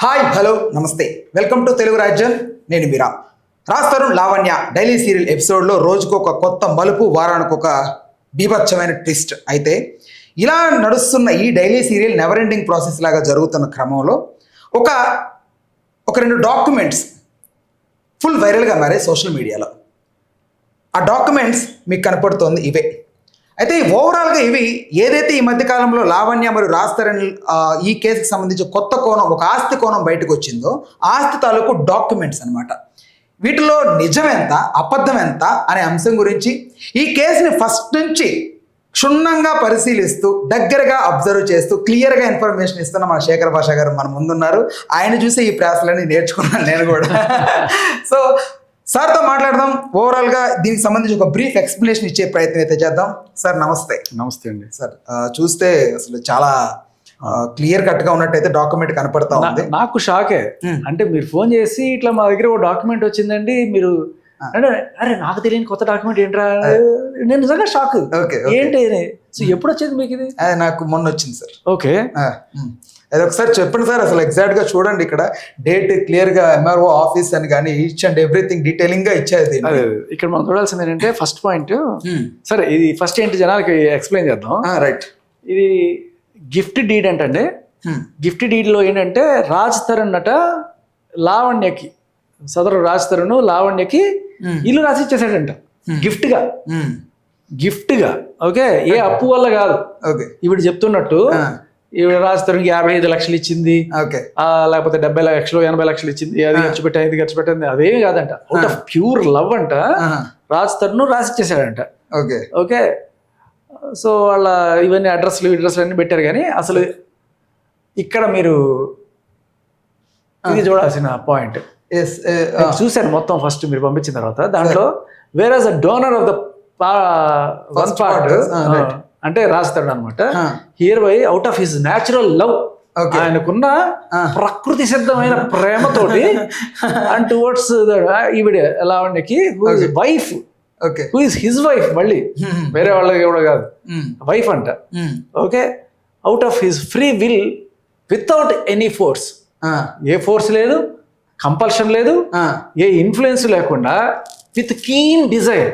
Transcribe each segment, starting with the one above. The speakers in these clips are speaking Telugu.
హాయ్ హలో నమస్తే వెల్కమ్ టు తెలుగు రాజ్యం. నేను మీరా. రాజ్ తరుణ్ లావణ్య డైలీ సీరియల్ ఎపిసోడ్లో రోజుకు ఒక కొత్త మలుపు, వారానికి ఒక బీభత్సమైన ట్విస్ట్. అయితే ఇలా నడుస్తున్న ఈ daily serial never ending process లాగా జరుగుతున్న క్రమంలో ఒక రెండు డాక్యుమెంట్స్ ఫుల్ వైరల్గా మారే సోషల్ మీడియాలో. ఆ డాక్యుమెంట్స్ మీకు కనపడుతోంది ఇవే. అయితే ఓవరాల్గా ఇవి ఏదైతే ఈ మధ్యకాలంలో లావణ్య మరియు రాజ్ తరుణ్ ఈ కేసుకి సంబంధించి కొత్త కోణం, ఒక ఆస్తి కోణం బయటకు వచ్చిందో, ఆస్తి తాలూకు డాక్యుమెంట్స్ అనమాట. వీటిలో నిజం ఎంత, అబద్ధం ఎంత అనే అంశం గురించి ఈ కేసుని ఫస్ట్ నుంచి క్షుణ్ణంగా పరిశీలిస్తూ, దగ్గరగా అబ్జర్వ్ చేస్తూ, క్లియర్గా ఇన్ఫర్మేషన్ ఇస్తున్న మన శేఖర్ భాష గారు మన ముందున్నారు. ఆయన చూసి ఈ ప్రాసలని నేర్చుకున్నాను నేను కూడా. సో సార్తో మాట్లాడదాం. ఓవరాల్గా దీనికి సంబంధించి ఒక బ్రీఫ్ ఎక్స్ప్లెనేషన్ ఇచ్చే ప్రయత్నం అయితే చేద్దాం. సార్ నమస్తే. నమస్తే అండి. సార్ చూస్తే అసలు చాలా క్లియర్ కట్గా ఉన్నట్టయితే డాక్యుమెంట్ కనపడతా ఉంది. నాకు షాకే. అంటే మీరు ఫోన్ చేసి ఇట్లా మా దగ్గర ఒక డాక్యుమెంట్ వచ్చిందండి, మీరు అంటే అరే నాకు తెలియని కొత్త డాక్యుమెంట్ ఏంట్రా, నేను నిజంగా షాక్. ఏంటి ఎప్పుడు వచ్చింది మీకు ఇది? నాకు మొన్న వచ్చింది సార్. ఓకే, అది ఒకసారి చెప్పండి సార్. అసలు ఎగ్జాక్ట్ గా చూడండి, ఇక్కడ డేట్ క్లియర్ గా ఎంఆర్ఓ ఆఫీస్ అని కానీ ఈచ్ అండ్ ఎవ్రీథింగ్ డీటెయిలింగ్ గా ఇచ్చేది. ఇక్కడ మనం చూడాల్సింది ఏంటంటే ఫస్ట్ పాయింట్. సరే, ఇది ఫస్ట్ ఏంటి జనాలకి ఎక్స్ప్లెయిన్ చేద్దాం. రైట్. ఇది గిఫ్ట్ డీడ్ అంటే గిఫ్ట్ డీడ్ లో ఏంటంటే రాజ్ తరుణ్ అట లావణ్యకి, సదరు రాజ్ తరుణ్ లావణ్యకి ఇల్లు రాసి ఇచ్చేసాడంట గిఫ్ట్ గా. ఓకే, ఏ అప్పు వల్ల కాదు. ఇప్పుడు చెప్తున్నట్టు ఈవిడ రాజ్ తరుణ్కి 55 లక్షలు ఇచ్చింది, లేకపోతే 70 లక్షలు 80 లక్షలు ఇచ్చింది, అది ఖర్చు పెట్టింది, అదేమి కాదంట. అవుట్ ఆఫ్ ప్యూర్ లవ్ అంట రాజ్ తరుణ్ రాసి ఇచ్చేసాడంట. ఓకే, సో వాళ్ళ ఇవన్నీ అడ్రస్లు అన్ని పెట్టారు. కానీ అసలు ఇక్కడ మీరు ఇది చూడాల్సిన పాయింట్ చూశాను మొత్తం. ఫస్ట్ మీరు పంపించిన తర్వాత దాంట్లో where as a donor of the one part అంటే రాజ్ తరుణ్ అనమాట. Here by out of his natural love, ఆయనకున్న ప్రకృతి సిద్ధమైన ప్రేమతోటి అండ్ టువర్డ్స్ ఈవిడ లావణ్యకి wife, who is his wife, మళ్ళీ వేరే వాళ్ళకి కూడా కాదు, వైఫ్ అంట. Okay, out of his free will without any force, ఏ ఫోర్స్ లేదు, కంపల్షన్ లేదు, ఏ ఇన్ఫ్లుయెన్స్ లేకుండా విత్ కీన్ డిజైర్,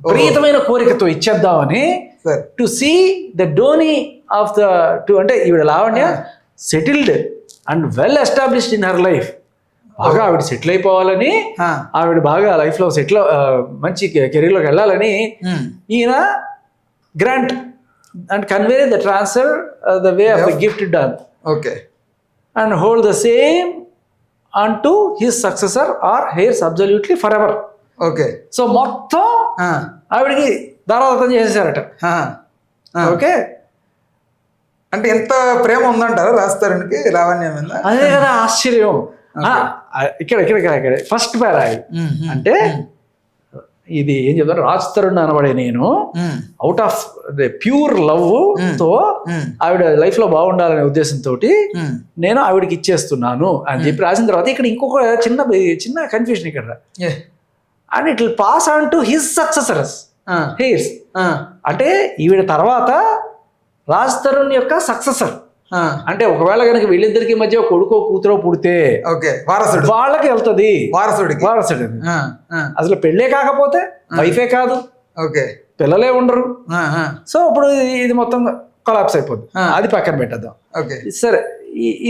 విపరీతమైన కోరికతో ఇచ్చేద్దామని to see the డోనీ of the అంటే ఈవిడ Lavanya settled and well established in her life. బాగా ఆవిడ సెటిల్ అయిపోవాలని, ఆవిడ బాగా లైఫ్ లో సెటిల్ మంచి కెరీర్లోకి వెళ్ళాలని ఈయన grant and convey the transfer the way of the gift done. Okay, and hold the same on to his successor or heirs absolutely for ever. Okay, so మొత్తం ఆవిడకి దారాదత్తం చేసేసారట. ఓకే, అంటే ఎంత ప్రేమ ఉందంటారు రాజ్ తరుణ్కి లావణ్య మీద? అదే కదా ఆశ్చర్యం. ఇక్కడ ఫస్ట్ పేరా అంటే ఇది ఏం చెప్తారు, రాజ్ తరుణ్ అనబడే నేను అవుట్ ఆఫ్ ప్యూర్ లవ్ తో ఆవిడ లైఫ్ లో బాగుండాలనే ఉద్దేశంతో నేను ఆవిడకి ఇచ్చేస్తున్నాను అని చెప్పి రాసిన తర్వాత ఇక్కడ ఇంకొక చిన్న కన్ఫ్యూజన్ ఇక్కడ. And it will pass on to his successors hairs. అంటే ఈవిడ తర్వాత రాజ్ తరుణ్ యొక్క సక్సెసర్. అంటే ఒకవేళ కనుక వీళ్ళిద్దరికి మధ్య కొడుకో కూతురో పుడితే వాళ్ళకి వెళ్తుంది వారసుడి. అసలు పెళ్ళే కాకపోతే వైఫే కాదు, పిల్లలే ఉండరు. సో ఇప్పుడు ఇది మొత్తం కొలాప్స్ అయిపోద్ది. అది పక్కన పెట్టేద్దాం. సరే,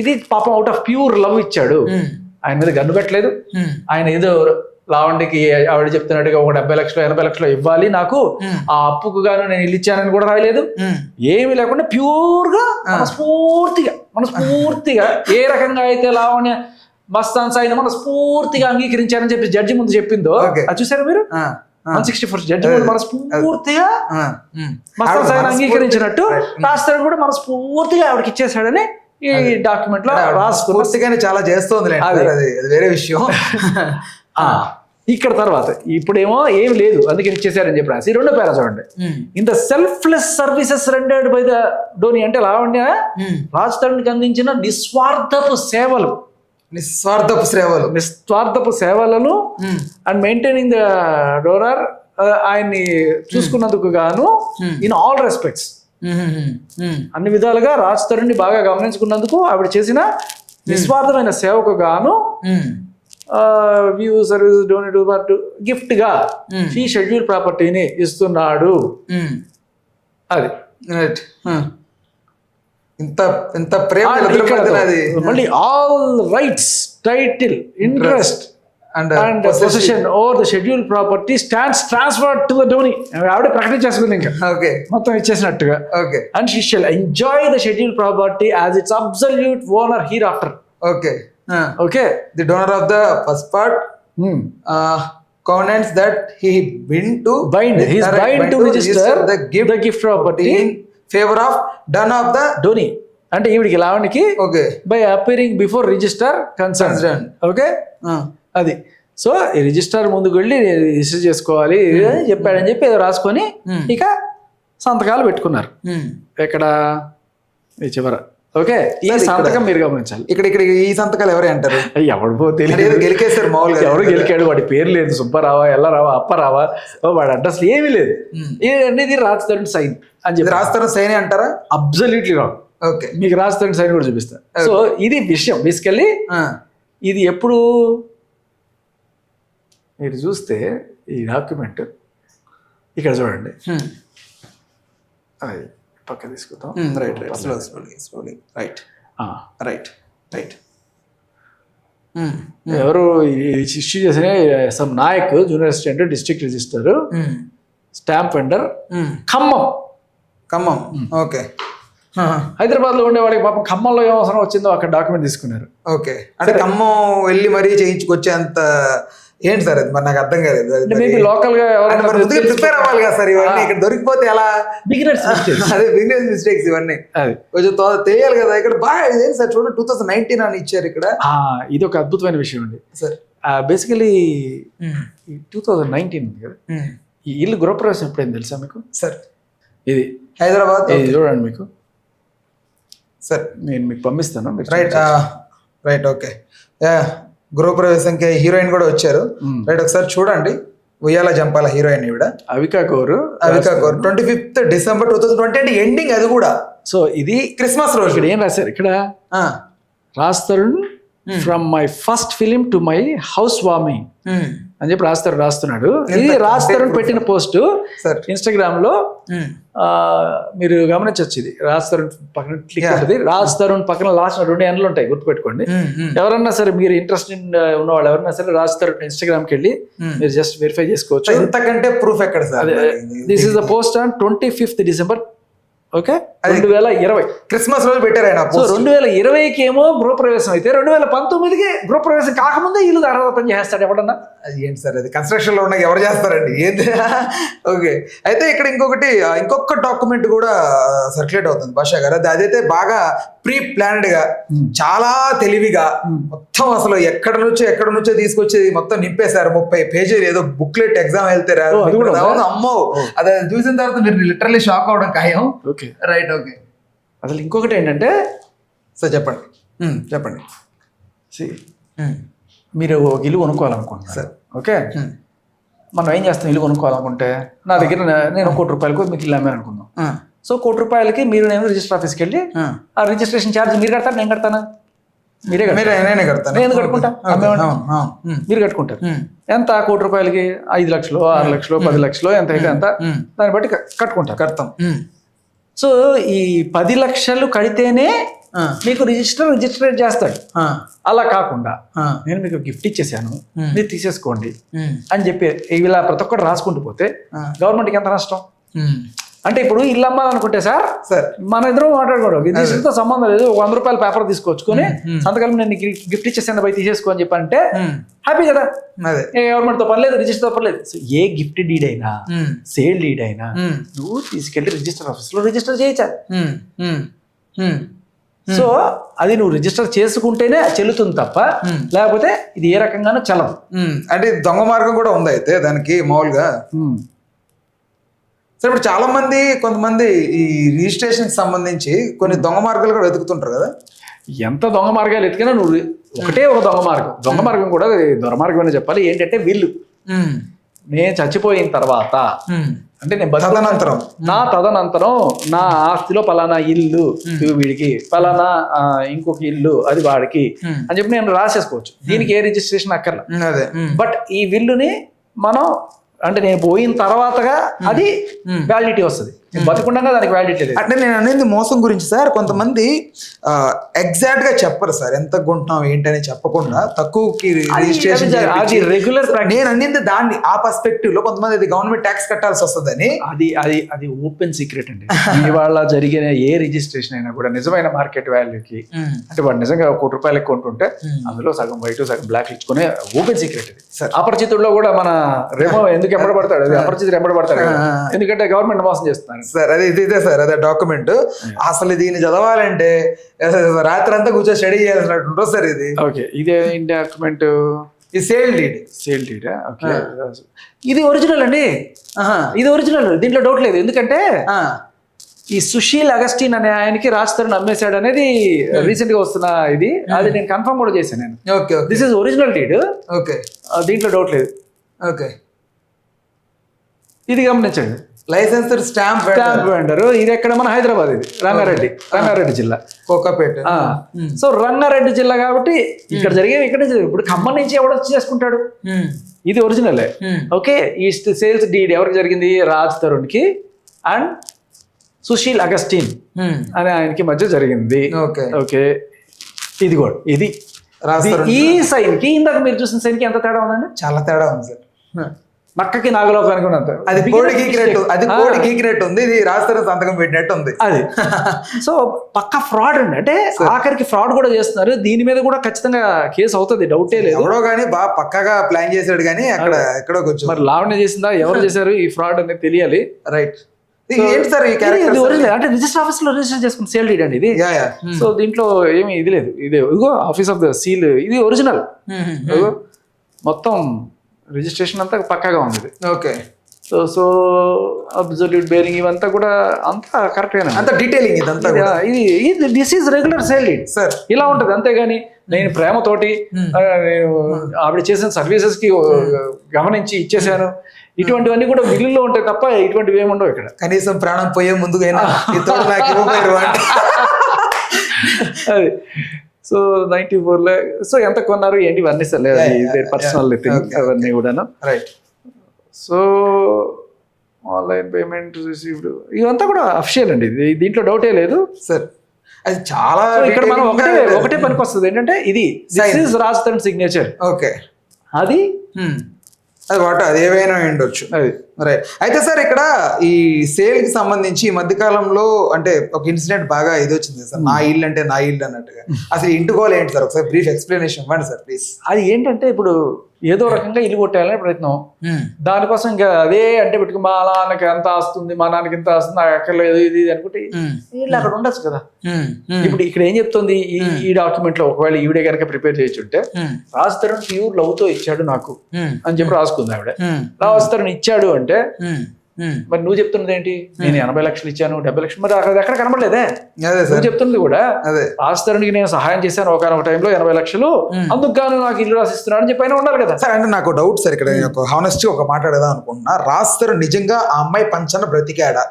ఇది పాపం అవుట్ ఆఫ్ ప్యూర్ లవ్ ఇచ్చాడు. ఆయన మీద గన్ను పెట్టలేదు. ఆయన ఏదో లావణ్యకి ఆవిడ చెప్తున్నట్టుగా ఒక 70 లక్షలు 80 లక్షలు ఇవ్వాలి నాకు, ఆ అప్పుకు గాను నేను ఇల్లు ఇచ్చానని కూడా రాయలేదు. ఏమీ లేకుండా ప్యూర్ గా మనస్ఫూర్తిగా ఏ రకంగా అయితే లావణ్య మస్తాన్ సాయిని మనస్ఫూర్తిగా అంగీకరించారని చెప్పి జడ్జి ముందు చెప్పిందో అది చూసారా మీరు? 164 జడ్జి ముందు మనస్ఫూర్తిగా మస్తాన్ సాయిని అంగీకరించినట్టు రాజ్ తరుణ్ కూడా మనస్ఫూర్తిగా ఆవిడకి ఇచ్చేసాడని ఈ డాక్యుమెంట్ లో రాసుకుని చాలా చేస్తుంది. అది వేరే విషయం. ఇక్కడ తర్వాత ఇప్పుడేమో ఏమి లేదు అందుకే ఇచ్చేసారని చెప్పి రాసి రెండో పేరా చూడండి. In the selfless services rendered by the donee అంటే లావణ్య రాజ్ తరుణ్కి అందించిన నిస్వార్థపు సేవలను అండ్ మెయింటైనింగ్ ద డోనర్, ఆయన్ని చూసుకున్నందుకు గాను ఇన్ ఆల్ రెస్పెక్ట్స్, అన్ని విధాలుగా రాజ్ తరుణ్ని బాగా గమనించుకున్నందుకు ఆవిడ చేసిన నిస్వార్థమైన సేవకు గాను వ్యూ సర్వీస్ డొనేట్ గిఫ్ట్ గా ఈ షెడ్యూల్ ప్రాపర్టీని ఇస్తున్నాడు. అది రైట్. ఇంత ఇంత ప్రేమ మళ్ళీ all rights title interest and position over the schedule property stands transferred to the donee. ఆవిడ ప్రకటించేస్తుంది ఇంకా ఓకే మొత్తం ఇచ్చేసినట్టుగా. Okay. And she shall enjoy the schedule property as its absolute owner hereafter. Okay. Okay. The donor of the first part covenants that he bind to register the gift property in favor of done of the donee. అంటే ఈవిడికి లావణ్యకి okay by appearing before register concern. Okay. అది సో ఈ రిజిస్టర్ ముందుకు వెళ్ళి రిజిస్టర్ చేసుకోవాలి చెప్పాడని చెప్పి ఏదో రాసుకొని ఇక సంతకాలు పెట్టుకున్నారు. ఎక్కడ ఈ చివర. ఓకే. ఈ సంతకం మీరు గమనించాలి. ఇక్కడ ఇక్కడ ఈ సంతకాలు ఎవరే అంటారు? ఎవడు తెలియదు. గెలికేశారు మామూలుగా. ఎవరు గెలికాడు? వాడి పేరు లేదు. సుబ్బారావా, ఎల్లరావా, అప్పారావా, వాడి అడ్రస్ ఏమీ లేదు. ఇది రాజధాని సైన్ అని చెప్పి రాజధాని సైన్ అంటారా? Absolutely wrong. ఓకే. మీకు రాజధాని సైన్ కూడా చూపిస్తా. సో ఇది విషయం బేసికల్లీ. ఇది ఎప్పుడు మీరు చూస్తే ఈ డాక్యుమెంట్ ఇక్కడ చూడండి. అది పక్క తీసుకుందాం. Right right slowly right right right. ఎవరు ఇష్యూ చేసిన సమ్ Nayak junior assistant district register stamp vendor Khammam. Okay. Hyderabad లో ఉండే వాడికి పాపం ఖమ్మంలో ఏం అవసరం వచ్చిందో అక్కడ డాక్యుమెంట్ తీసుకున్నారు. ఓకే. అంటే ఖమ్మం వెళ్ళి మరీ చేయించుకొచ్చేంత ఏంటి సార్ అది? మరి నాకు అర్థం కాలేదు. మీకు లోకల్ గా ప్రిపేర్ అవ్వాలి కదా సార్. ఇవన్నీ ఇక్కడ దొరికిపోతే ఎలా? అదే బిగినర్స్ మిస్టేక్స్ ఇవన్నీ కొంచెం తెలియాలి కదా. ఇక్కడ బాగా ఇదేంటి సార్ చూడండి 2019 అని ఇచ్చారు ఇక్కడ. ఇది ఒక అద్భుతమైన విషయం అండి సార్. బేసికలీ 2019 ఉంది కదా. ఈ ఇల్లు గృహప్రవేశం ఎప్పుడైంది తెలుసా మీకు సార్? ఇది హైదరాబాద్. ఇది చూడండి మీకు సార్. నేను మీకు పంపిస్తాను. Right right. ఓకే. గృహప్రవేశంకి హీరోయిన్ కూడా వచ్చారు. రైట్. ఒకసారి చూడండి. ఉయ్యాల జంపాల హీరోయిన్ ఈవిడ అవికా కౌర్. 25th December 2020 అంటే ఎండింగ్ అది కూడా. సో ఇది క్రిస్మస్ రోజు. ఇక్కడ ఏం రాశారు? ఇక్కడ Raj Tarun from my first film to my house warming అని చెప్పి రాస్తున్నాడు. ఇది రాజ్ తరుణ్ పెట్టిన పోస్ట్ ఇన్స్టాగ్రామ్ లో. మీరు గమనించవచ్చు. ఇది రాజ్ తరుణ్ పక్కన క్లిక్ ఉంటుంది. రాజ్ తరుణ్ పక్కన లాస్ట్ 2 ఎండ్లు ఉంటాయి, గుర్తుపెట్టుకోండి. ఎవరన్నా సరే మీరు ఇంట్రెస్ట్ ఉన్న వాళ్ళు ఎవరన్నా సరే రాజ్ తరుణ్ ఇన్స్టాగ్రామ్ కి వెళ్ళి మీరు జస్ట్ వెరిఫై చేసుకోవచ్చు. ఇంతకంటే ప్రూఫ్ ఎక్కడ sir? This is the post on 25th December. Okay. 2020 Christmas రోజు పెట్టారు ఆయన. సో 2020కి ఏమో గృహప్రవేశం అయితే 2019కి గృహప్రవేశం కాకముందే ఇల్లు అర్హత చేస్తాడు ఎవడన్నా. అది ఏంటి సార్? అది కన్స్ట్రక్షన్ లో ఉన్న ఎవరు చేస్తారండి? ఏంటి? ఓకే. అయితే ఇక్కడ ఇంకొక డాక్యుమెంట్ కూడా సర్క్యులేట్ అవుతుంది భాషా గారు. అదైతే బాగా ప్రీ ప్లాన్డ్ గా చాలా తెలివిగా మొత్తం అసలు ఎక్కడ నుంచో తీసుకొచ్చి మొత్తం నింపేశారు. 30 పేజీలు. ఏదో బుక్లెట్ ఎగ్జామ్ వెళ్తే అమ్మో అది చూసిన తర్వాత మీరు లిటరల్లీ షాక్ అవడం ఖాయం. ఓకే. రైట్. ఓకే. అసలు ఇంకొకటి ఏంటంటే సార్ చెప్పండి. మీరు ఒక ఇల్లు కొనుక్కోవాలనుకుంటున్నారు సార్. ఓకే. మనం ఏం చేస్తాం? ఇల్లు కొనుక్కోవాలనుకుంటే నా దగ్గర నేను 1 కోటి రూపాయలకు మీకు ఇల్లు అమ్మాను అనుకుందాం. సో 1 కోటి రూపాయలకి నేను రిజిస్టర్ ఆఫీస్కి వెళ్ళి ఆ రిజిస్ట్రేషన్ ఛార్జ్ మీరు కడతారు, నేను కడతానా? నేనే కడతాను. నేను కట్టుకుంటా. మీరు కట్టుకుంటారు. ఎంత? 1 కోటి రూపాయలకి 5 లక్షలు 6 లక్షలు 10 లక్షలు ఎంత అయితే అంత దాన్ని బట్టి కడతాం. సో ఈ 10 లక్షలు కడితేనే మీకు రిజిస్ట్రేట్ చేస్తాడు. అలా కాకుండా నేను మీకు గిఫ్ట్ ఇచ్చేసాను, మీరు తీసేసుకోండి అని చెప్పి ఇలా ప్రతి ఒక్కటి రాసుకుంటూ పోతే గవర్నమెంట్కి ఎంత నష్టం? అంటే ఇప్పుడు ఇల్లు అమ్మాలనుకుంటే సార్ మన ఇద్దరం మాట్లాడుకోవడం రిజిస్ట్రేషన్తో సంబంధం లేదు. 100 రూపాయల పేపర్ తీసుకొచ్చుకొని సంతకాలం నేను గిఫ్ట్ ఇచ్చేసాను పోయి తీసేసుకో అని చెప్పంటే హ్యాపీ కదా. గవర్నమెంట్ తో పని లేదు, రిజిస్టర్ తో పని లేదు. ఏ గిఫ్ట్ డీడ్ అయినా సేల్ డీడ్ అయినా నువ్వు తీసుకెళ్లి రిజిస్టర్ ఆఫీస్ లో రిజిస్టర్ చేయొచ్చా? సో అది నువ్వు రిజిస్టర్ చేసుకుంటేనే చెల్లుతుంది తప్ప లేకపోతే ఇది ఏ రకంగానూ చల్లదు. అంటే దొంగ మార్గం కూడా ఉంది అయితే దానికి మామూలుగా. సరే ఇప్పుడు చాలా మంది కొంతమంది ఈ రిజిస్ట్రేషన్ సంబంధించి కొన్ని దొంగ మార్గాలు కూడా వెతుకుతుంటారు కదా. ఎంత దొంగ మార్గాలు ఎతికినా నువ్వు ఒకటే ఒక దొంగ మార్గం కూడా దుర్మార్గం అని చెప్పాలి. ఏంటంటే వీళ్ళు నేను చచ్చిపోయిన తర్వాత అంటే నేను తదనంతరం తదనంతరం నా ఆస్తిలో పలానా ఇల్లు వీడికి, పలానా ఇంకొక ఇల్లు అది వాడికి అని చెప్పి నేను రాసేసుకోవచ్చు. దీనికి ఏ రిజిస్ట్రేషన్ అక్కర్లా. అదే బట్ ఈ విల్లుని మనం అంటే నేను పోయిన తర్వాతగా అది వ్యాలిడిటీ వస్తుంది. బతికుండగా దానికి వ్యాలిడిటీ లేదు. అంటే నేను అనేది మోసం గురించి సార్. కొంతమంది ఎగ్జాక్ట్ గా చెప్పరు సార్ ఎంత కొంటున్నాం ఏంటని చెప్పకుండా తక్కువకి రిజిస్ట్రేషన్. అది రెగ్యులర్. నేను అనేది దాన్ని ఆ పర్స్పెక్టివ్ లో కొంతమంది అది గవర్నమెంట్ ట్యాక్స్ కట్టాల్సి వస్తుందని. అది ఓపెన్ సీక్రెట్ అండి. ఇవాళ జరిగిన ఏ రిజిస్ట్రేషన్ అయినా కూడా నిజమైన మార్కెట్ వాల్యూకి అంటే వాడు నిజంగా ₹1 కొంటుంటే అందులో సగం వైట్ సగం బ్లాక్ ఇచ్చుకునే ఓపెన్ సీక్రెట్ ఇది. అపరిచితుల్లో కూడా మన రేమో ఎందుకు ఎంబడబడతాడు, అది అపరిచితుడు ఎంబడబడతాడు ఎందుకంటే గవర్నమెంట్ మోసం చేస్తున్నారు సార్. అది ఇదే సార్, అదే డాక్యుమెంట్. అసలు దీన్ని చదవాలంటే రాత్రి అంతా కూర్చొని స్టడీ చేయాల్సినట్టు సార్ ఇది. ఓకే, ఇదే డాక్యుమెంట్. ఈ సేల్ డీడ్. ఓకే, ఇది ఒరిజినల్ అండి. ఇది ఒరిజినల్, దీంట్లో డౌట్ లేదు. ఎందుకంటే ఈ సుశీల్ అగస్టిన్ అనే ఆయనకి రాజ్ తరుణ్ అమ్మేశాడు అనేది రీసెంట్ గా వస్తున్న ఇది. అది నేను కన్ఫర్మ్ కూడా చేశాను నేను. Okay, this is original deed. Okay, దీంట్లో డౌట్ లేదు. ఓకే, ఇది గమనించండి. Licensed stamp vendor. ఇది ఎక్కడ? మన హైదరాబాద్. ఇది రంగారెడ్డి జిల్లా, కోకాపేట. సో రంగారెడ్డి జిల్లా కాబట్టి ఇక్కడ జరిగేవి ఇక్కడ. ఇప్పుడు ఖమ్మం నుంచి ఎవడో చేసుకుంటాడు. ఇది ఒరిజినలే. ఓకే, ఈ సేల్స్ డీడ్ ఎవరికి జరిగింది? రాజ్ తరుణ్ కి అండ్ సుశీల్ అగస్టిన్ అనే ఆయనకి మధ్య జరిగింది. ఓకే, ఇది కూడా ఇది ఈ సైన్ కి ఇందాక మీరు చూసిన సైన్ కి ఎంత తేడా ఉందండి? చాలా తేడా ఉంది సార్. నక్కకి నాగలోకానికి ఉన్నంత. అది కోడి గీకినట్టు ఉంది, ఇది రాస్తారు సంతకం పెట్టినట్టు ఉంది అది. సో పక్కా ఫ్రాడ్ అండి. అంటే ఆఖరికి ఫ్రాడ్ కూడా చేస్తున్నారు. దీని మీద కూడా ఖచ్చితంగా కేసు అవుతుంది, డౌటే లేదు. ఎవడో కానీ బాగా పక్కాగా ప్లాన్ చేశాడు కానీ అక్కడ ఎక్కడో కొంచెం. మరి లావణ్య చేసిందా, ఎవరు చేశారు ఈ ఫ్రాడ్ అనేది తెలియాలి. రైట్. ఏంటి సార్ ఈ క్యారెక్టర్? అంటే రిజిస్టర్ ఆఫీస్ లో రిజిస్టర్ చేసుకుని సేల్ డీడ్ అండి ఇది. సో దీంట్లో ఏమి ఇది లేదు. ఇదిగో ఆఫీస్ ఆఫ్ ద సీల్, ఇది ఒరిజినల్. మొత్తం రిజిస్ట్రేషన్ అంతా పక్కాగా ఉంది. ఓకే, సో అబ్సల్యూట్ బేరింగ్ ఇవంతా కూడా అంతా కరెక్ట్ గా, అంత డీటెయిలింగ్ ఇదంతా. ఇది this is regular sale deed sir. ఇలా ఉంటది. అంతేగాని నేను ప్రేమతోటి నేను ఆవిడ చేసిన సర్వీసెస్ కి గమనించి ఇచ్చేసాను, ఇటువంటివన్నీ కూడా బిల్లులో ఉంటాయి తప్ప ఇటువంటివి ఏమి ఉండవు ఇక్కడ. కనీసం ప్రాణం పోయే ముందుగా అది. సో 94 సో ఎంత కొన్నారు ఏంటి ఇవన్నీ సరే పర్సనల్ థింగ్ అవన్నీ కూడాను. Right. So online payment received ఇవంతా కూడా అఫిషియల్ అండి. దీంట్లో డౌటే లేదు సార్. అది చాలా ఇక్కడ మనం ఒకటే పనికి వస్తుంది ఏంటంటే ఇది this is Raj Tarun signature. Okay, అది వాట్ అది ఏవైనా ఉండొచ్చు. రైట్. అయితే సార్ ఇక్కడ ఈ సేల్ కి సంబంధించి ఈ మధ్యకాలంలో అంటే ఒక ఇన్సిడెంట్ బాగా ఇది వచ్చింది సార్. నా ఇల్లు అంటే నా ఇల్లు అన్నట్టుగా. అసలు ఇంటికోవాలి ఏంటి సార్? ఒకసారి బ్రీఫ్ ఎక్స్ప్లెనేషన్ ఇవ్వండి సార్ ప్లీజ్. అది ఏంటంటే ఇప్పుడు ఏదో రకంగా ఇల్లు కొట్టేయాలనే ప్రయత్నం. దానికోసం ఇంకా అదే అంటే పెట్టుకు మా నాన్నకి ఎంత వస్తుంది, మా నాన్నకి ఎంత వస్తుంది, నాకు ఎక్కర్లేదు ఇది అనుకుంటే వీళ్ళు అక్కడ ఉండొచ్చు కదా. ఇప్పుడు ఇక్కడ ఏం చెప్తుంది ఈ డాక్యుమెంట్ లో, ఒకవేళ ఈవిడే కనుక ప్రిపేర్ చేయొచ్చుంటే రాజ్ తరుణ్ ప్యూర్ లవ్ తో ఇచ్చాడు నాకు అని చెప్పి రాసుకుంది ఆవిడ. రాజ్ తరుణ్ ఇచ్చాడు అంటే మరి నువ్వు చెప్తున్నది ఏంటి? నేను 80 లక్షలు ఇచ్చాను, 70 లక్షలు, మరి అక్కడ ఎక్కడ కనబడలేదే. నువ్వు చెప్తున్నది కూడా రాజ్ తరుణ్కి నేను సహాయం చేశాను ఒక టైంలో 80 లక్షలు, అందుకు గాను నాకు ఇల్లు రాసిస్తున్నాడు అని చెప్పి ఉండాలి కదా సార్. అంటే నాకు డౌట్ సార్ ఇక్కడ, నేను హానెస్ట్గా ఒక మాట్లాడేదా అనుకుంటున్నా. రాజ్ తరుణ్ నిజంగా ఆ అమ్మాయి పంచన బ్రతికాడా?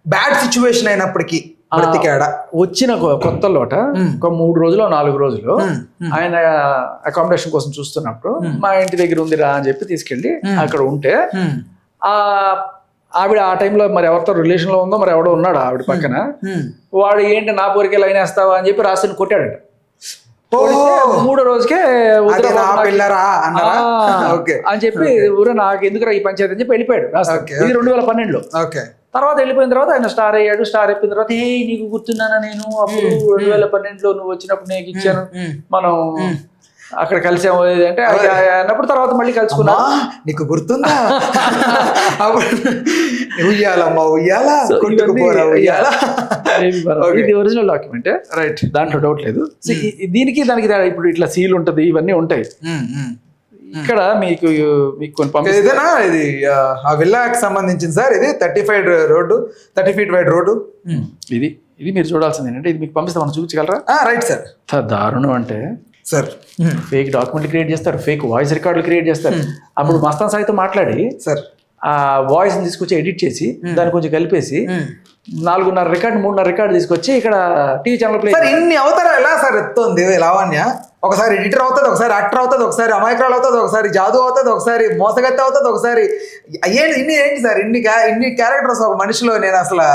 బ్యాడ్ సిచ్యువేషన్ అయినప్పటికీ బ్రతికాడా? వచ్చిన కొత్తలోట ఒక 3 రోజులు 4 రోజులు ఆయన అకామిడేషన్ కోసం చూస్తున్నప్పుడు మా ఇంటి దగ్గర ఉందిరా అని చెప్పి తీసుకెళ్ళి అక్కడ ఉంటే ఆవిడ ఆ టైంలో మరి ఎవరితో రిలేషన్ లో ఉందో మరి ఎవడో ఉన్నాడు ఆవిడ పక్కన. వాడు ఏంటి నా పోరికే లైన్ వేస్తావా అని చెప్పి రాసిని కొట్టాడట. 3వ రోజుకే అని చెప్పి ఊరే నాకు ఎందుకురా ఈ పంచాయతీ అని చెప్పి వెళ్ళిపోయాడు. ఇది 2012లో. తర్వాత వెళ్ళిపోయిన తర్వాత ఆయన స్టార్ అయ్యాడు. స్టార్ అయిపోయిన తర్వాత నీకు గుర్తున్నానా నేను అప్పుడు 2012లో నువ్వు వచ్చినప్పుడు నీకు ఇచ్చాను, మనం అక్కడ కలిసాము అంటే అన్నప్పుడు తర్వాత మళ్ళీ కలుసుకున్నా. నీకు గుర్తుందా? ఉయ్యాలమ్మా ఉయ్యాలా. ఇది ఒరిజినల్ డాక్యుమెంటే. రైట్, దాంట్లో డౌట్ లేదు. దీనికి దానికి ఇప్పుడు ఇట్లా సీల్ ఉంటది, ఇవన్నీ ఉంటాయి. ఇక్కడ మీకు కొన్ని పంపిస్తేనా ఇది ఆ విల్లాకి సంబంధించింది సార్. ఇది 30 feet వైడ్ రోడ్డు. ఇది మీరు చూడాల్సింది ఏంటంటే ఇది మీకు పంపిస్తే మనం చూపించగలరా? Right sir. దారుణం అంటే సార్ ఫేక్ డాక్యుమెంట్లు క్రియేట్ చేస్తారు, ఫేక్ వాయిస్ రికార్డులు క్రియేట్ చేస్తారు. అప్పుడు మస్తాన్ సాయితో మాట్లాడి సార్ ఆ వాయిస్ తీసుకొచ్చి ఎడిట్ చేసి దాన్ని కొంచెం కలిపేసి 4.5 రికార్డ్ 3.5 రికార్డ్ తీసుకొచ్చి ఇక్కడ టీవీ ఛానల్ ప్లే. సార్ ఇన్ని అవతారాలు ఎలా సార్ ఎత్తుంది లావణ్య? ఒకసారి ఎడిటర్ అవుతుంది, ఒకసారి యాక్టర్ అవుతుంది, ఒకసారి అమాయకురాలు అవుతుంది, ఒకసారి జాదు అవుతుంది, ఒకసారి మోసగత్తి అవుతుంది, ఒకసారి ఏంటి సార్ ఇన్ని క్యారెక్టర్స్ ఒక మనిషిలో? నేను అసలు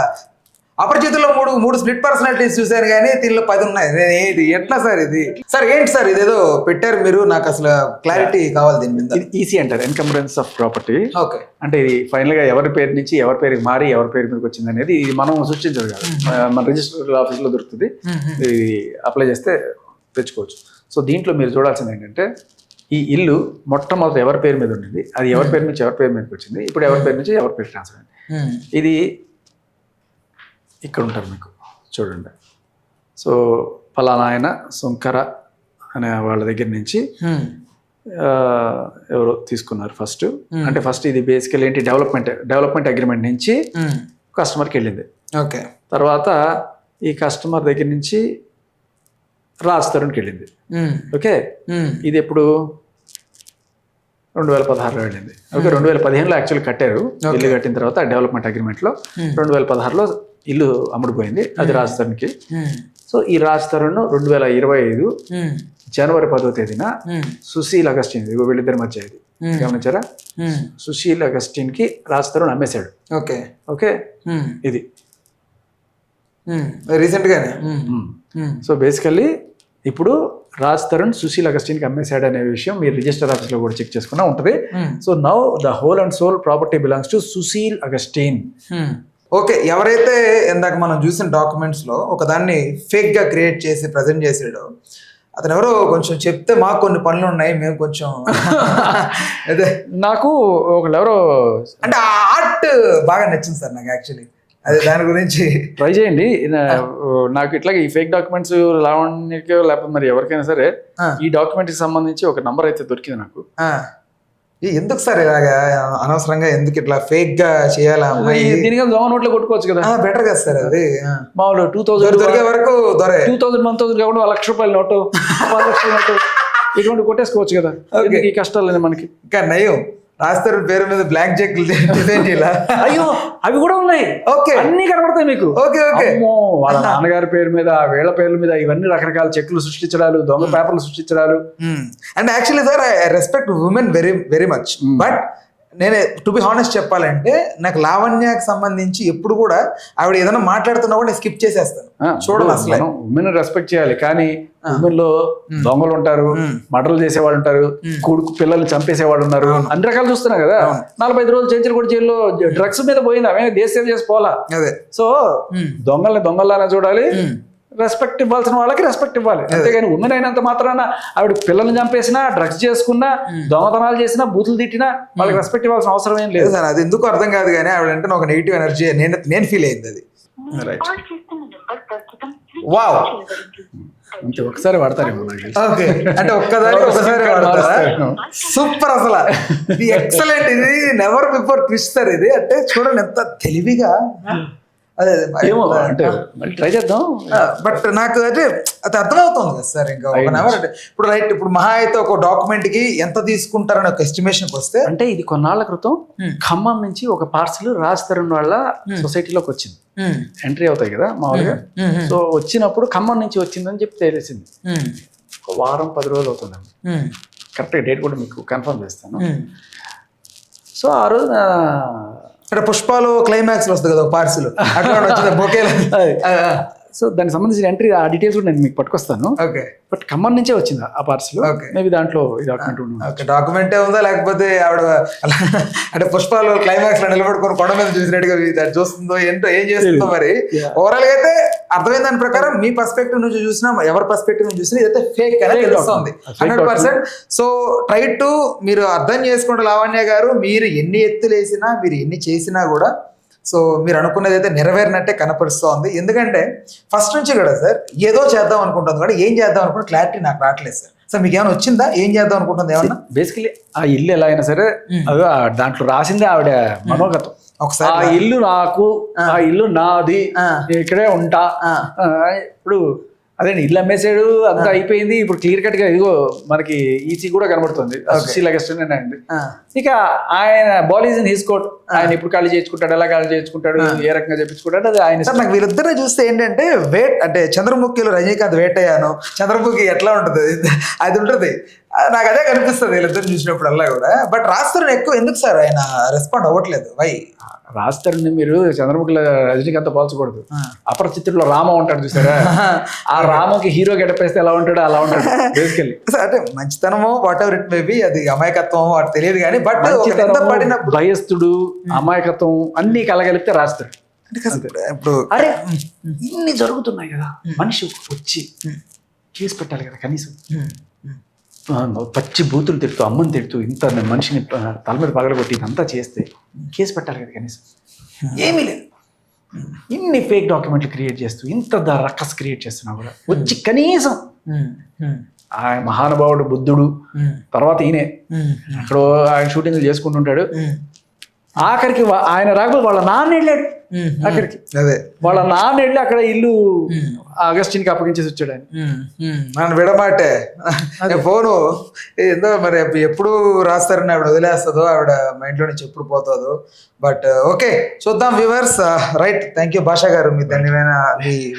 అపరిచితుల్లో మూడు స్ప్లిట్ పర్సనాలిటీస్ చూశాను కానీ దీనిలో 10 ఉన్నాయి. ఏంటి ఎట్లా సార్ ఇది? సార్ ఏంటి సార్ ఇదేదో పెట్టారు మీరు, నాకు అసలు క్లారిటీ కావాలి దీని మీద. ఇది ఈసీ అంటారు, ఎన్కంబరెన్స్ ఆఫ్ ప్రాపర్టీ. ఓకే. అంటే ఇది ఫైనల్ గా ఎవరి పేరు నుంచి ఎవరి పేరుకి మారి ఎవరి పేరు మీదకి వచ్చింది అనేది ఇది మనం సృష్టించదు కాదు, మన రిజిస్టర్ ఆఫీస్ లో దొరుకుతుంది. ఇది అప్లై చేస్తే తెచ్చుకోవచ్చు. సో దీంట్లో మీరు చూడాల్సింది ఏంటంటే ఈ ఇల్లు మొట్టమొదటి ఎవరి పేరు మీద ఉండింది, అది ఎవరి పేరు నుంచి ఎవరి పేరు మీదకి వచ్చింది, ఇప్పుడు ఎవరి పేరు నుంచి ఎవరి పేరు ట్రాన్స్ఫర్ అయింది. ఇది ఇక్కడ ఉంటారు మీకు చూడండి. సో ఫలానా ఆయన సుంకర అనే వాళ్ళ దగ్గర నుంచి ఎవరో తీసుకున్నారు ఫస్ట్. అంటే ఫస్ట్ ఇది బేసికల్ ఏంటి, డెవలప్మెంట్ అగ్రిమెంట్ నుంచి కస్టమర్కి వెళ్ళింది. ఓకే. తర్వాత ఈ కస్టమర్ దగ్గర నుంచి రాజ్ తరుణ్కి వెళ్ళింది. ఓకే. ఇది ఎప్పుడు 2016లో వెళ్ళింది. ఓకే. 2015లో యాక్చువల్లీ కట్టారు. ఇల్లు కట్టిన తర్వాత డెవలప్మెంట్ అగ్రిమెంట్లో 2016లో ఇల్లు అమ్ముడుపోయింది, అది రాజ్ తరుణ్కి. సో ఈ రాజ్ తరుణ్ 2025 జనవరి 10వ తేదీన సుశీల్ అగస్టిన్, వీళ్ళిద్దరి మధ్య ఇది గమనించారా, సుశీల్ అగస్టిన్ కి రాజ్ తరుణ్ అమ్మేశాడు. ఓకే. ఓకే. ఇది రీసెంట్ గానే. సో బేసికల్లీ ఇప్పుడు రాజ్ తరుణ్ సుశీల్ అగస్టిన్ కి అమ్మేశాడు అనే విషయం మీరు రిజిస్టర్ ఆఫీస్ లో కూడా చెక్ చేసుకున్నా ఉంటుంది. So now the whole and sole property belongs to Sushil Augustine. Okay. ఎవరైతే ఇందాక మనం చూసిన డాక్యుమెంట్స్ లో ఒక దాన్ని ఫేక్ గా క్రియేట్ చేసి ప్రజెంట్ చేసాడో అతను ఎవరో కొంచెం చెప్తే మాకు కొన్ని పనులు ఉన్నాయి, మేము కొంచెం అదే నాకు ఒకళ్ళు ఎవరో అంటే ఆ ఆర్ట్ బాగా నచ్చింది సార్ నాకు యాక్చువల్లీ. అదే దాని గురించి ట్రై చేయండి. నాకు ఇట్లాగే ఈ ఫేక్ డాక్యుమెంట్స్ లావణ్యకో లేకపోతే మరి ఎవరికైనా సరే ఈ డాక్యుమెంట్ కి సంబంధించి ఒక నంబర్ అయితే దొరికింది నాకు. ఎందుకు సార్ ఇలాగా అనవసరంగా ఎందుకు ఇట్లా ఫేక్ గా చేయాలా? దీనిగా దొంగ నోట్లో కొట్టుకోవచ్చు కదా, బెటర్ కదా సార్. అది మామూలు 2000 దొరికే వరకు 2000 1000 కాకుండా 1,00,000 రూపాయల నోటు 1,00,000 నోటు ఇటువంటి కొట్టేసుకోవచ్చు కదా. ఈ కష్టాలు మనకి. ఇంకా నయం రాస్తారు పేరు మీద బ్లాక్ చెక్ డిజైన్ చేయాల. అయ్యో అవి కూడా ఉన్నాయి. ఓకే. అన్ని కనబడతాయి మీకు. ఓకే. ఓకే. వాళ్ళ నాన్నగారి పేరు మీద వీళ్ళ పేర్ల మీద ఇవన్నీ రకరకాల చెక్లు సృష్టించడాలు, దొంగ పేపర్లు సృష్టించడాలు. And actually sir I respect women very very much. But నేను టు బి హానెస్ట్ చెప్పాలంటే నాకు లావణ్యకి సంబంధించి ఎప్పుడు కూడా ఆవిడ ఏదైనా మాట్లాడుతున్నా కూడా నేను స్కిప్ చేసేస్తాను, చూడను అసలు. ఉమెన్ రెస్పెక్ట్ చేయాలి కానీ ఉమెన్ లో దొంగలు ఉంటారు, మర్డర్లు చేసేవాళ్ళు ఉంటారు, కొడుకు పిల్లల్ని చంపేసేవాళ్ళు ఉన్నారు, అన్ని రకాలు చూస్తున్నా కదా. 45 రోజులు చేంచలు కూడా జైల్లో డ్రగ్స్ మీద పోయింది, అవే దేశ సేవ చేసి పోలా. సో దొంగల్ని దొంగల్లానే చూడాలి, రెస్పెక్ట్ ఇవ్వాల్సిన వాళ్ళకి రెస్పెక్ట్ ఇవ్వాలి. అంతేగాని ఉమెన్ అయినంత మాత్రాన ఆవిడ పిల్లల్ని చంపేసినా, డ్రగ్స్ చేసుకున్నా, దొంగతనాలు చేసినా, బూతులు తిట్టినా వాళ్ళకి రెస్పెక్ట్ ఇవ్వాల్సిన అవసరం ఏం లేదు సార్. అది ఎందుకు అర్థం కాదు కానీ ఆవిడ అంటే ఒక నెగిటివ్ ఎనర్జీ నేను ఫీల్ అయింది అది. రైట్. వావ్. అంతే ఒకసారి వాడతారేమో. ఓకే. అంటే ఒకసారి వాడతారా? సూపర్ అసలు. ఇది ఎక్సలెంట్. ఇది నెవర్ బిఫోర్ ట్విస్ట్ సార్ ఇది. అంటే చూడండి ఎంత తెలివిగా. అదే ఏమో అంటే మళ్ళీ ట్రై చేద్దాం. బట్ నాకు అంటే అది అర్థమవుతుంది కదా సార్. ఇంకా 1 అవర్ అంటే ఇప్పుడు రైట్, ఇప్పుడు మహా అయితే ఒక డాక్యుమెంట్ కి ఎంత తీసుకుంటారని ఒక ఎస్టిమేషన్కి వస్తే, అంటే ఇది కొన్నాళ్ళ క్రితం ఖమ్మం నుంచి ఒక పార్సల్ రాజ్ తరుణ్ వాళ్ళ సొసైటీలోకి వచ్చింది. ఎంట్రీ అవుతాయి కదా మామూలుగా. సో వచ్చినప్పుడు ఖమ్మం నుంచి వచ్చిందని చెప్పి తెలిసింది. ఒక వారం 10 రోజులు అవుతుంది. కరెక్ట్గా డేట్ కూడా మీకు కన్ఫర్మ్ చేస్తాను. సో ఆ రోజు అంటే పుష్పాలు క్లైమాక్స్ వస్తుంది కదా ఒక పార్సిల్, అట్లా వచ్చింది బొకేలు. సో దానికి సంబంధించిన ఎంట్రీ ఆ డీటెయిల్స్ కూడా నేను మీకు పట్టుకొస్తాను. ఓకే. బట్ ఖమ్మం నుంచే వచ్చింది ఆ పార్సిల్. మేబీ దాంట్లో ఈ డాక్యుమెంట్ ఉంది. డాక్యుమెంటే ఉందా లేకపోతే ఆవిడ అంటే పుష్పాలు క్లైమాక్స్ లో నిలబడుకొని కొండ మీద చూసినట్టుగా చూస్తుందో ఏంటో ఏం చేస్తుందో మరి. ఓవరాల్ గా అయితే అర్థమైన దాని ప్రకారం మీ పర్స్పెక్టివ్ నుంచి చూసినా, ఎవరి పర్స్పెక్టివ్ నుంచి చూసినా ఇదైతే ఫేక్ అనేది తెలుస్తుంది 100%. సో ట్రై టు మీరు అర్థం చేసుకోండి లావణ్య గారు. మీరు ఎన్ని ఎత్తులు వేసినా, మీరు ఎన్ని చేసినా కూడా సో మీరు అనుకున్నది అయితే నెరవేరినట్టే కనపరుస్తోంది. ఎందుకంటే ఫస్ట్ నుంచి కూడా సార్ ఏదో చేద్దాం అనుకుంటుంది కూడా, ఏం చేద్దాం అనుకుంటే క్లారిటీ నాకు రావట్లేదు సార్. సార్ మీకు ఏమైనా వచ్చిందా? ఏం చేద్దాం అనుకుంటుంది ఏమన్నా? బేసికలీ ఆ ఇల్లు ఎలా అయినా సరే అదో దాంట్లో రాసిందే ఆవిడ మనోగతం. ఒకసారి ఆ ఇల్లు నాకు, ఆ ఇల్లు నాది, ఇక్కడే ఉంటా. ఇప్పుడు అదే ఇల్లు అమ్మేసాడు, అంతా అయిపోయింది. ఇప్పుడు క్లియర్ కట్ గా ఇదిగో మనకి ఈసీ కూడా కనబడుతుంది, సుశీల్ అగస్టిన్ అండి. ఇక ఆయన ball is in his court. ఆయన ఎప్పుడు ఖాళీ చేసుకుంటాడు, ఎలా ఖాళీ చేసుకుంటాడు, ఏ రకంగా చెప్పించుకుంటాడు, అది ఆయన సార్. నాకు వీళ్ళిద్దరిని చూస్తే ఏంటంటే అంటే చంద్రముఖిలో రజనీకాంత్ వేట్ అయ్యాను, చంద్రముఖి ఎట్లా ఉంటుంది అది ఉంటుంది. నాకు అదే కనిపిస్తుంది వీళ్ళిద్దరు చూసినప్పుడల్లా కూడా. బట్ రాస్తారు ఎక్కువ ఎందుకు సార్ ఆయన రెస్పాండ్ అవ్వట్లేదు? వై? రాస్తారని మీరు చంద్రముఖిలో రజనీకాంత్ పోల్చకూడదు. అపరిచితుల్లో రామ ఉంటాడు చూసారా, ఆ రామకి హీరో గెటపేస్తే ఎలా ఉంటాడో అలా ఉంటాడు బేసికల్లీ. అంటే మంచితనమో whatever it may be, అది అమాయకత్వం వాటి తెలియదు కానీ, బట్ పడినప్పుడు భయస్థుడు, అమాయకత్వం అన్ని కలగలిపితే రాస్తాడు. ఇప్పుడు అరే ఇన్ని జరుగుతున్నాయి కదా, మనిషి వచ్చి కేసు పెట్టాలి కదా కనీసం. పచ్చి బూతులు తిడుతూ, అమ్మని తిడుతూ, ఇంత మనిషిని తల మీద పగలగొట్టి ఇదంతా చేస్తే కేసు పెట్టాలి కదా కనీసం. ఏమీ లేదు. ఇన్ని ఫేక్ డాక్యుమెంట్లు క్రియేట్ చేస్తూ, ఇంత రక్కస్ క్రియేట్ చేస్తున్నా కూడా వచ్చి కనీసం ఆ మహానుభావుడు బుద్ధుడు, తర్వాత ఈయనే అక్కడ ఆయన షూటింగ్లు చేసుకుంటుంటాడు. ఆఖరికి ఆయన రాకపోతే వాళ్ళ నాన్న వెళ్ళాడు అక్కడికి. అదే వాళ్ళ నాన్న వెళ్ళి అక్కడ ఇల్లు అగస్టిన్కి అప్పగించేసి వచ్చాడు ఆయన. నన్ను విడమాటే ఫోను ఏందో మరి ఎప్పుడు రాస్తారని ఆవిడ వదిలేస్తుందో, ఆవిడ మైండ్లో నుంచి ఎప్పుడు పోతుందో. బట్ ఓకే, చూద్దాం వ్యూవర్స్. రైట్, థ్యాంక్ యూ భాషా గారు, మీ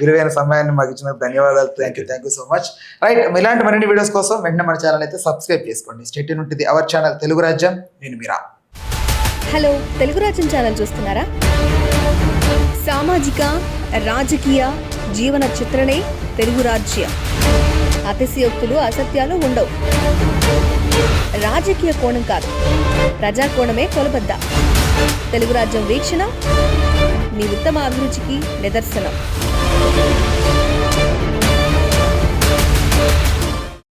విలువైన సమయాన్ని మాకు ఇచ్చినందుకు ధన్యవాదాలు. Thank you so much. Right, ఇలాంటి మరిన్ని వీడియోస్ కోసం వెంటనే మన ఛానల్ అయితే సబ్స్క్రైబ్ చేసుకోండి. స్టేట్ యూన్ ఉంటుంది అవర్ ఛానల్ తెలుగు రాజ్యం. నేను మీరా. హలో, తెలుగు రాజ్యం ఛానల్ చూస్తున్నారా? సామాజిక రాజకీయ జీవన చిత్రణే తెలుగు రాజ్యం. అతిశయోక్తులు అసత్యాలు ఉండవు. రాజకీయ కోణం కాదు, ప్రజా కోణమే కొలబద్ద. తెలుగు రాజ్యం వీక్షణ మీ ఉత్తమ అభిరుచికి నిదర్శనం.